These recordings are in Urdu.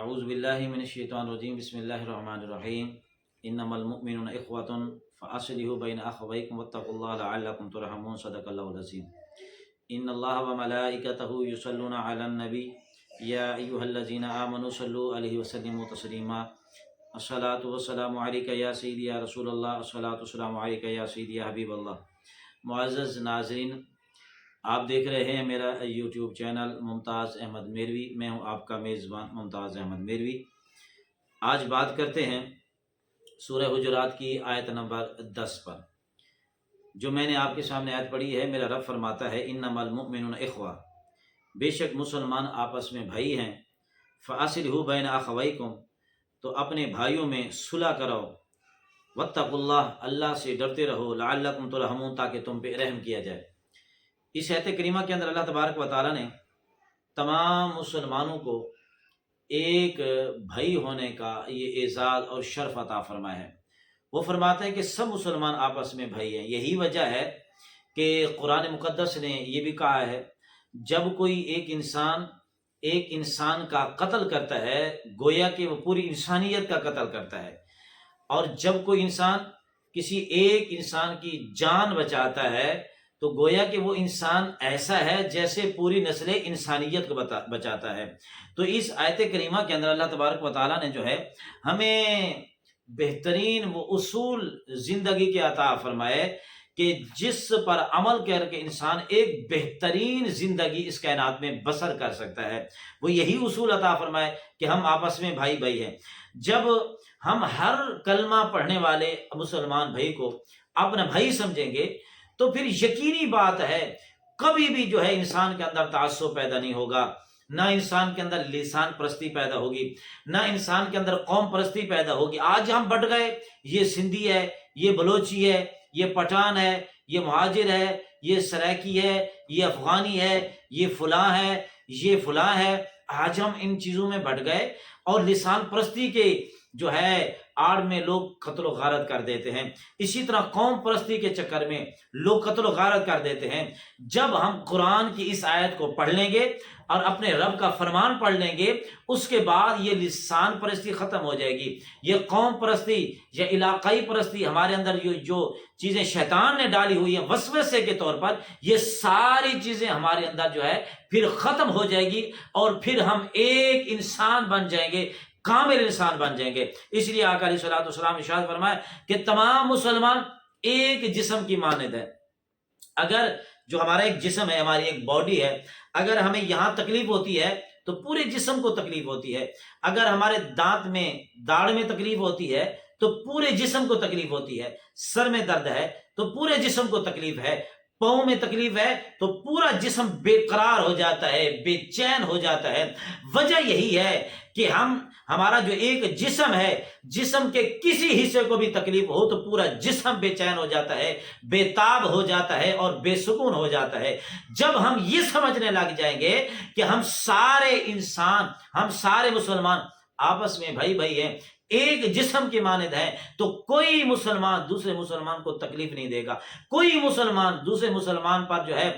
اعوذ باللہ من الشیطان الرجیم بسم اللہ الرحمن الرحیم انما المؤمنون اخوۃ فاصلحوا بین اخویکم واتقوا اللہ لعلکم ترحمون صدق اللہ العظیم ان اللہ وملائکتہ یصلون علی النبی یا ایھا الذین آمنوا صلوا علیہ وسلموا تسلیما الصلاۃ والسلام علیک یا سیدی یا رسول اللہ الصلاۃ والسلام علیک یا سیدی یا حبیب اللہ۔ معزز ناظرین، آپ دیکھ رہے ہیں میرا یوٹیوب چینل ممتاز احمد میروی۔ میں ہوں آپ کا میزبان ممتاز احمد میروی۔ آج بات کرتے ہیں سورہ حجرات کی آیت نمبر 10 پر، جو میں نے آپ کے سامنے آیت پڑھی ہے۔ میرا رب فرماتا ہے انما المؤمنون اخوہ، بے شک مسلمان آپس میں بھائی ہیں۔ فاصلحوا بین اخویکم، تو اپنے بھائیوں میں صلح کرو۔ واتقوا اللہ، اللہ سے ڈرتے رہو۔ لعلکم ترحمون، تاکہ تم پہ رحم کیا جائے۔ اس آیت کریمہ کے اندر اللہ تبارک و تعالیٰ نے تمام مسلمانوں کو ایک بھائی ہونے کا یہ اعزاز اور شرف عطا فرمایا ہے۔ وہ فرماتا ہے کہ سب مسلمان آپس میں بھائی ہیں۔ یہی وجہ ہے کہ قرآن مقدس نے یہ بھی کہا ہے، جب کوئی ایک انسان کا قتل کرتا ہے، گویا کہ وہ پوری انسانیت کا قتل کرتا ہے، اور جب کوئی انسان کسی ایک انسان کی جان بچاتا ہے تو گویا کہ وہ انسان ایسا ہے جیسے پوری نسل انسانیت کو بچاتا ہے۔ تو اس آیت کریمہ کے اندر اللہ تبارک و تعالیٰ نے جو ہے ہمیں بہترین وہ اصول زندگی کے عطا فرمائے کہ جس پر عمل کر کے انسان ایک بہترین زندگی اس کائنات میں بسر کر سکتا ہے۔ وہ یہی اصول عطا فرمائے کہ ہم آپس میں بھائی بھائی ہیں۔ جب ہم ہر کلمہ پڑھنے والے مسلمان بھائی کو اپنا بھائی سمجھیں گے تو پھر یقینی بات ہے کبھی بھی جو ہے انسان کے اندر تعصب پیدا نہیں ہوگا، نہ انسان کے اندر لسان پرستی پیدا ہوگی، نہ انسان کے اندر قوم پرستی پیدا ہوگی۔ آج ہم بٹ گئے، یہ سندھی ہے، یہ بلوچی ہے، یہ پٹھان ہے، یہ مہاجر ہے، یہ سرائکی ہے، یہ افغانی ہے، یہ فلاں ہے، یہ فلاں ہے۔ آج ہم ان چیزوں میں بٹ گئے اور لسان پرستی کے جو ہے آڑ میں لوگ قتل و غارت کر دیتے ہیں۔ اسی طرح قوم پرستی کے چکر میں لوگ قتل و غارت کر دیتے ہیں۔ جب ہم قرآن کی اس آیت کو پڑھ لیں گے اور اپنے رب کا فرمان پڑھ لیں گے، اس کے بعد یہ لسان پرستی ختم ہو جائے گی۔ یہ قوم پرستی یا علاقائی پرستی ہمارے اندر جو چیزیں شیطان نے ڈالی ہوئی ہیں وسوسے کے طور پر، یہ ساری چیزیں ہمارے اندر جو ہے پھر ختم ہو جائے گی، اور پھر ہم ایک انسان بن جائیں گے، کامل انسان بن جائیں گے۔ اس لیے آقا علیہ الصلوۃ والسلام ارشاد فرمایا کہ تمام مسلمان ایک جسم کی مانند ہے۔ اگر جو ہمارا ایک جسم ہے، ہماری ایک باڈی ہے، اگر ہمیں یہاں تکلیف ہوتی ہے تو پورے جسم کو تکلیف ہوتی ہے۔ اگر ہمارے دانت میں، داڑھ میں تکلیف ہوتی ہے تو پورے جسم کو تکلیف ہوتی ہے۔ سر میں درد ہے تو پورے جسم کو تکلیف ہے۔ پاؤں میں تکلیف ہے تو پورا جسم بے قرار ہو جاتا ہے، بے چین ہو جاتا ہے۔ وجہ یہی ہے کہ ہمارا جو ایک جسم ہے، جسم کے کسی حصے کو بھی تکلیف ہو تو پورا جسم بے چین ہو جاتا ہے، بے تاب ہو جاتا ہے اور بے سکون ہو جاتا ہے۔ جب ہم یہ سمجھنے لگ جائیں گے کہ ہم سارے انسان، ہم سارے مسلمان آپس میں بھائی بھائی ہیں، ایک جسم کی مانند ہے، تو کوئی مسلمان دوسرے مسلمان کو تکلیف نہیں دے گا، کوئی مسلمان دوسرے مسلمان پر جو ہے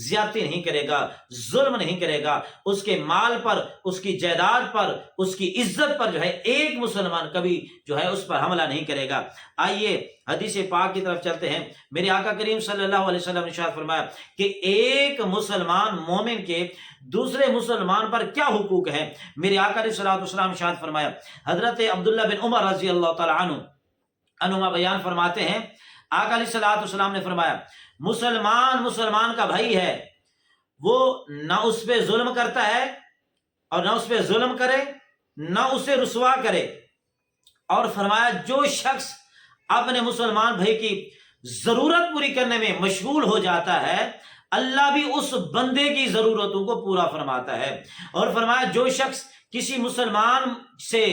زیادتی نہیں کرے گا، ظلم نہیں کرے گا، اس کے مال پر، اس کی جائیداد پر، اس کی عزت پر جو ہے ایک مسلمان کبھی جو ہے اس پر حملہ نہیں کرے گا۔ آئیے حدیث پاک کی طرف چلتے ہیں۔ میرے آقا کریم صلی اللہ علیہ وسلم نے ارشاد فرمایا کہ ایک مسلمان مومن کے دوسرے مسلمان پر کیا حقوق ہیں۔ میرے آقا علیہ الصلوۃ والسلام ارشاد فرمایا، حضرت عبداللہ بن عمر رضی اللہ تعالیٰ عنہما بیان فرماتے ہیں، آقا علیہ الصلوۃ والسلام نے فرمایا، مسلمان کا بھائی ہے، وہ نہ اس پہ ظلم کرتا ہے اور نہ اس پہ ظلم کرے، نہ اسے رسوا کرے، اور فرمایا جو شخص اپنے مسلمان بھائی کی ضرورت پوری کرنے میں مشغول ہو جاتا ہے، اللہ بھی اس بندے کی ضرورتوں کو پورا فرماتا ہے۔ اور فرمایا جو شخص کسی مسلمان سے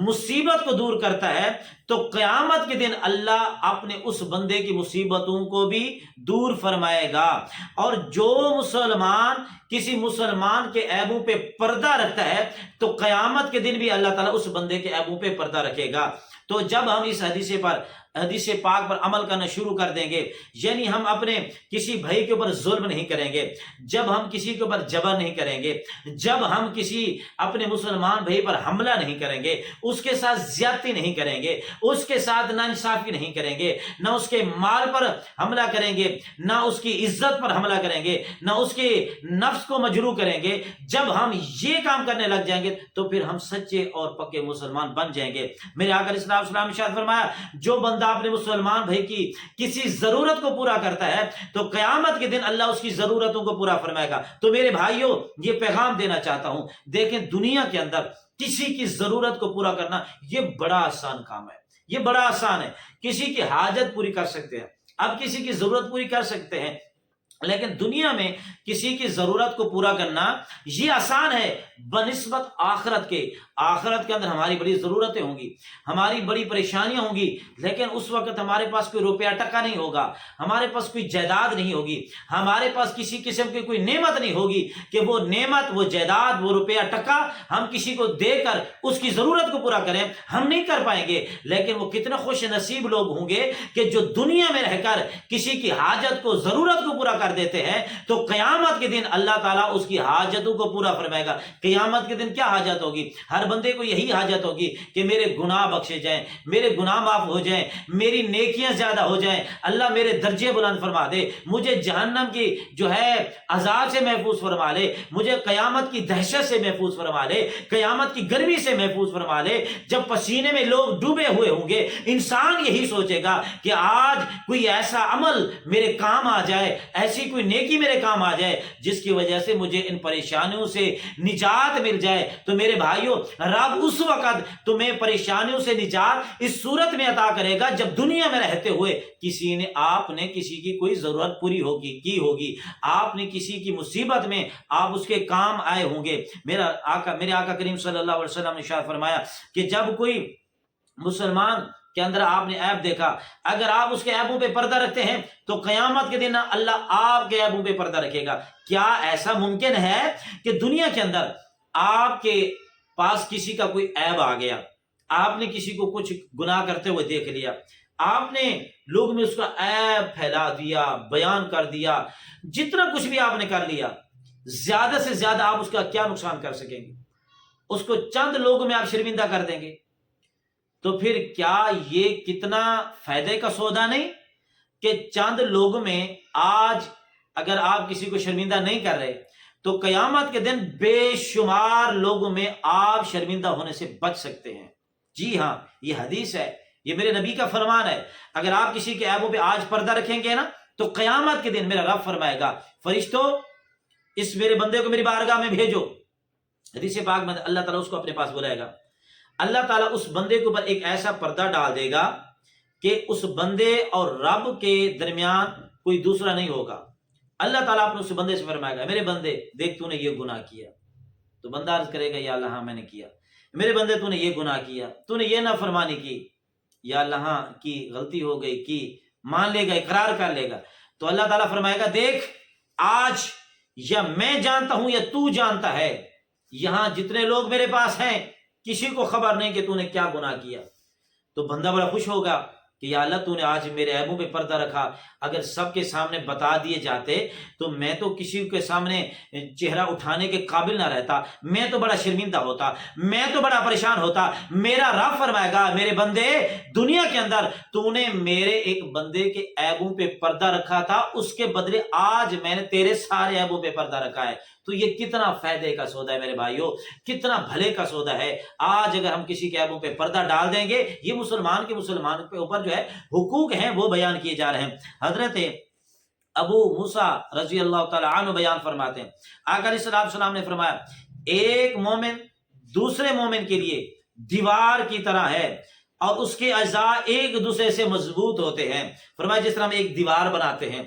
مصیبت کو دور کرتا ہے تو قیامت کے دن اللہ اپنے اس بندے کی مصیبتوں کو بھی دور فرمائے گا۔ اور جو مسلمان کسی مسلمان کے عیبوں پہ پردہ رکھتا ہے تو قیامت کے دن بھی اللہ تعالیٰ اس بندے کے عیبوں پہ پردہ رکھے گا۔ تو جب ہم اس حدیث پر حدیث پاک پر عمل کرنا شروع کر دیں گے، یعنی ہم اپنے کسی بھائی کے اوپر ظلم نہیں کریں گے، جب ہم کسی کے اوپر جبر نہیں کریں گے، جب ہم کسی اپنے مسلمان بھائی پر حملہ نہیں کریں گے، اس کے ساتھ زیادتی نہیں کریں گے، اس کے ساتھ ناانصافی نہیں کریں گے، نہ اس کے مال پر حملہ کریں گے، نہ اس کی عزت پر حملہ کریں گے، نہ اس کے نفس کو مجروح کریں گے، جب ہم یہ کام کرنے لگ جائیں گے تو پھر ہم سچے اور پکے مسلمان بن جائیں گے۔ میرے آقا علیہ السلام نے ارشاد فرمایا، جو بندہ اپنے مسلمان بھائی کی کسی ضرورت کو پورا کرتا ہے تو قیامت کے دن اللہ اس کی ضرورتوں کو پورا فرمائے گا۔ تو میرے بھائیوں، یہ پیغام دینا چاہتا ہوں، دیکھیں دنیا کے اندر کسی کی ضرورت کو پورا کرنا یہ بڑا آسان کام ہے، یہ بڑا آسان ہے۔ کسی کی حاجت پوری کر سکتے ہیں، اب کسی کی ضرورت پوری کر سکتے ہیں، لیکن دنیا میں کسی کی ضرورت کو پورا کرنا یہ آسان ہے بنسبت آخرت کے۔ آخرت کے اندر ہماری بڑی ضرورتیں ہوں گی، ہماری بڑی پریشانیاں ہوں گی، لیکن اس وقت ہمارے پاس کوئی روپیہ ٹکا نہیں ہوگا، ہمارے پاس کوئی جائیداد نہیں ہوگی، ہمارے پاس کسی قسم کی کوئی نعمت نہیں ہوگی کہ وہ نعمت، وہ جائیداد، وہ روپیہ ٹکا ہم کسی کو دے کر اس کی ضرورت کو پورا کریں، ہم نہیں کر پائیں گے۔ لیکن وہ کتنے خوش نصیب لوگ ہوں گے کہ جو دنیا میں رہ کر کسی کی حاجت کو، ضرورت کو پورا کر دیتے ہیں، تو قیامت کے دن اللہ تعالیٰ اس کی حاجتوں کو پورا فرمائے گا۔ قیامت کے دن کیا حاجت ہوگی؟ ہر بندے کو یہی حاجت ہوگی کہ میرے گناہ بخشے جائیں، میرے گناہ معاف ہو جائیں، میری نیکیاں زیادہ ہو جائیں، اللہ میرے درجے بلند فرما دے، مجھے جہنم کی جو ہے عذاب سے محفوظ فرما لے، مجھے قیامت کی دہشت سے محفوظ فرما لے، قیامت کی گرمی سے محفوظ فرما لے۔ جب پسینے میں لوگ ڈوبے ہوئے ہوں گے، انسان یہی سوچے گا کہ آج کوئی ایسا عمل میرے کام آ جائے، ایسی کوئی نیکی میرے کام آ جائے جس کی وجہ سے مجھے ان پریشانیوں سے نجات مل جائے۔ تو میرے بھائیوں، رب اس وقت تمہیں پریشانیوں سے نجات اس صورت میں عطا کرے گا جب دنیا میں رہتے ہوئے آپ نے کسی کی کوئی ضرورت پوری ہوگی، آپ نے کسی کی مصیبت میں آپ اس کے کام آئے ہوں گے۔ میرے آقا کریم صلی اللہ علیہ وسلم نے ارشاد فرمایا کہ جب کوئی مسلمان کے اندر آپ نے عیب دیکھا، اگر آپ اس کے عیبوں پہ پردہ رکھتے ہیں تو قیامت کے دن اللہ آپ کے عیبوں پہ پردہ رکھے گا۔ کیا ایسا ممکن ہے کہ دنیا کے اندر آپ کے پاس کسی کا کوئی عیب آ گیا، آپ نے کسی کو کچھ گناہ کرتے ہوئے دیکھ لیا، آپ نے لوگ میں اس کا عیب پھیلا دیا، بیان کر دیا، جتنا کچھ بھی آپ نے کر لیا، زیادہ سے زیادہ آپ اس کا کیا نقصان کر سکیں گے؟ اس کو چند لوگوں میں آپ شرمندہ کر دیں گے۔ تو پھر کیا یہ کتنا فائدے کا سودا نہیں کہ چند لوگوں میں آج اگر آپ کسی کو شرمندہ نہیں کر رہے تو قیامت کے دن بے شمار لوگوں میں آپ شرمندہ ہونے سے بچ سکتے ہیں۔ جی ہاں، یہ حدیث ہے، یہ میرے نبی کا فرمان ہے۔ اگر آپ کسی کے عیبوں پہ آج پردہ رکھیں گے نا تو قیامت کے دن میرا رب فرمائے گا، فرشتوں اس میرے بندے کو میری بارگاہ میں بھیجو۔ حدیث پاک میں اللہ تعالیٰ اس کو اپنے پاس بلائے گا، اللہ تعالیٰ اس بندے کے اوپر ایک ایسا پردہ ڈال دے گا کہ اس بندے اور رب کے درمیان کوئی دوسرا نہیں ہوگا۔ اللہ تعالیٰ اپنے اس بندے سے فرمائے گا، میرے بندے دیکھ تو نے یہ گناہ کیا، تو بندہ عرض کرے گا یا اللہ ہاں میں نے کیا۔ میرے بندے تو نے یہ گناہ کیا، تو نے یہ نافرمانی کی، یا اللہ ہاں کی غلطی ہو گئی، کی مان لے گا، اقرار کر لے گا۔ تو اللہ تعالیٰ فرمائے گا دیکھ آج یا میں جانتا ہوں یا تو جانتا ہے، یہاں جتنے لوگ میرے پاس ہیں کسی کو خبر نہیں کہ تو نے کیا گناہ کیا۔ تو بندہ بڑا خوش ہوگا کہ یا اللہ تو نے آج میرے عیبوں پہ پردہ رکھا، اگر سب کے سامنے بتا دیے جاتے تو میں تو کسی کے سامنے چہرہ اٹھانے کے قابل نہ رہتا، میں تو بڑا شرمندہ ہوتا، میں تو بڑا پریشان ہوتا۔ میرا رب فرمائے گا میرے بندے دنیا کے اندر تو نے میرے ایک بندے کے عیبوں پہ پردہ رکھا تھا، اس کے بدلے آج میں نے تیرے سارے عیبوں پہ پردہ رکھا ہے۔ تو یہ کتنا فائدے کا سودا ہے میرے بھائیوں، کتنا بھلے کا سودا ہے۔ آج اگر ہم کسی کے عیبوں پہ پردہ ڈال دیں گے، یہ مسلمان کے کے اوپر جو ہے حقوق ہیں وہ بیان کیے جا رہے ہیں۔ حضرت ابو موسیٰ رضی اللہ تعالیٰ عنہ بیان فرماتے ہیں، آقا علیہ السلام نے فرمایا ایک مومن دوسرے مومن کے لیے دیوار کی طرح ہے اور اس کے اعضاء ایک دوسرے سے مضبوط ہوتے ہیں۔ فرمایا جس طرح ہم ایک دیوار بناتے ہیں،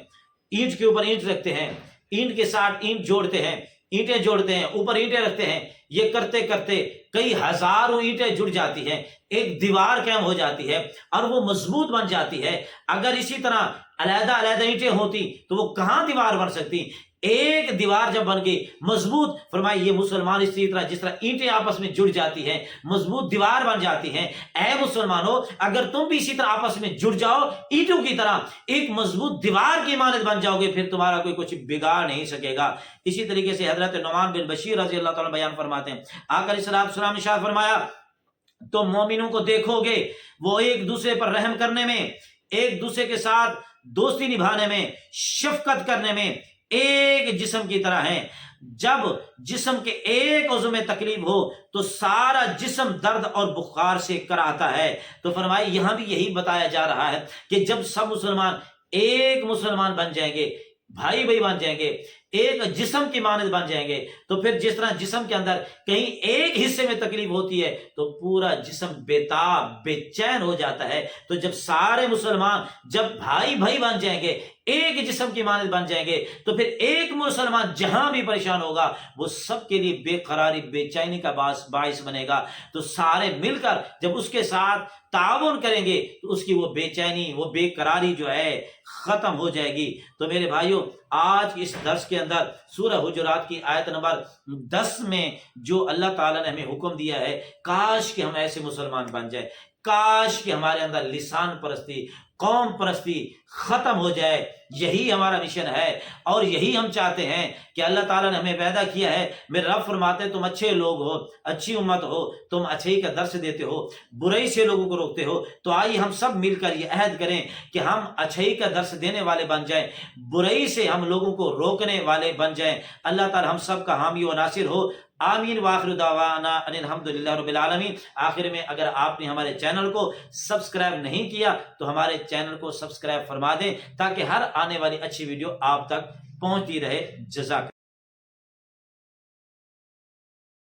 اینٹ کے اوپر اینٹ رکھتے ہیں، اینٹ کے ساتھ اینٹ جوڑتے ہیں، اینٹیں جوڑتے ہیں، اوپر اینٹیں رکھتے ہیں، یہ کرتے کرتے کئی ہزاروں اینٹیں جڑ جاتی ہیں، ایک دیوار قائم ہو جاتی ہے اور وہ مضبوط بن جاتی ہے۔ اگر اسی طرح علیحدہ علیحدہ اینٹیں ہوتی تو وہ کہاں دیوار بن سکتی؟ ایک دیوار جب بن گئی مضبوط، فرمائے یہ مسلمان اسی طرح جس طرح اینٹیں آپس میں جڑ جاتی ہیں مضبوط دیوار بن جاتی ہیں، اے مسلمانوں اگر تم بھی اسی طرح آپس میں جڑ جاؤ اینٹوں کی طرح ایک مضبوط دیوار کی مانند بن جاؤ گے، پھر تمہارا کوئی کچھ بگاڑ نہیں سکے گا۔ اسی طریقے سے حضرت نعمان بن بشیر رضی اللہ تعالیٰ بیان فرماتے ہیں، آقا علیہ السلام نے ارشاد فرمایا تو مومنوں کو دیکھو گے وہ ایک دوسرے پر رحم کرنے میں، ایک دوسرے کے ساتھ دوستی نبھانے میں، شفقت کرنے میں ایک جسم کی طرح ہیں۔ جب جسم کے ایک عضو میں تکلیف ہو تو سارا جسم درد اور بخار سے کراہتا ہے۔ تو فرمائے یہاں بھی یہی بتایا جا رہا ہے کہ جب سب مسلمان ایک مسلمان بن جائیں گے، بھائی بھائی بن جائیں گے، ایک جسم کی مانند بن جائیں گے، تو پھر جس طرح جسم کے اندر کہیں ایک حصے میں تکلیف ہوتی ہے تو پورا جسم بےتاب بے چین ہو جاتا ہے۔ تو جب سارے مسلمان جب بھائی بھائی بن جائیں گے، ایک جسم کی مانند بن جائیں گے، تو پھر ایک مسلمان جہاں بھی پریشان ہوگا وہ سب کے لیے بے قراری بے چینی کا باعث بنے گا۔ تو سارے مل کر جب اس کے ساتھ تعاون کریں گے تو اس کی وہ بے چینی وہ بے قراری جو ہے ختم ہو جائے گی۔ تو میرے بھائیوں آج اس درس کے اندر سورہ حجرات کی آیت نمبر 10 میں جو اللہ تعالیٰ نے ہمیں حکم دیا ہے، کاش کہ ہم ایسے مسلمان بن جائیں، کاش کہ ہمارے اندر لسان پرستی قوم پرستی ختم ہو جائے۔ یہی ہمارا مشن ہے اور یہی ہم چاہتے ہیں کہ اللہ تعالیٰ نے ہمیں پیدا کیا ہے۔ میرے رب فرماتے تم اچھے لوگ ہو، اچھی امت ہو، تم اچھائی کا درس دیتے ہو، برائی سے لوگوں کو روکتے ہو، تو آئیے ہم سب مل کر یہ عہد کریں کہ ہم اچھائی کا درس دینے والے بن جائیں، برائی سے ہم لوگوں کو روکنے والے بن جائیں۔ اللہ تعالیٰ ہم سب کا حامی و ناصر ہو۔ آمین وآخر دعوانا ان الحمدللہ رب العالمین۔ آخر میں اگر آپ نے ہمارے چینل کو سبسکرائب نہیں کیا تو ہمارے چینل کو سبسکرائب فرما دیں تاکہ ہر آنے والی اچھی ویڈیو آپ تک پہنچتی رہے۔ جزاک اللہ۔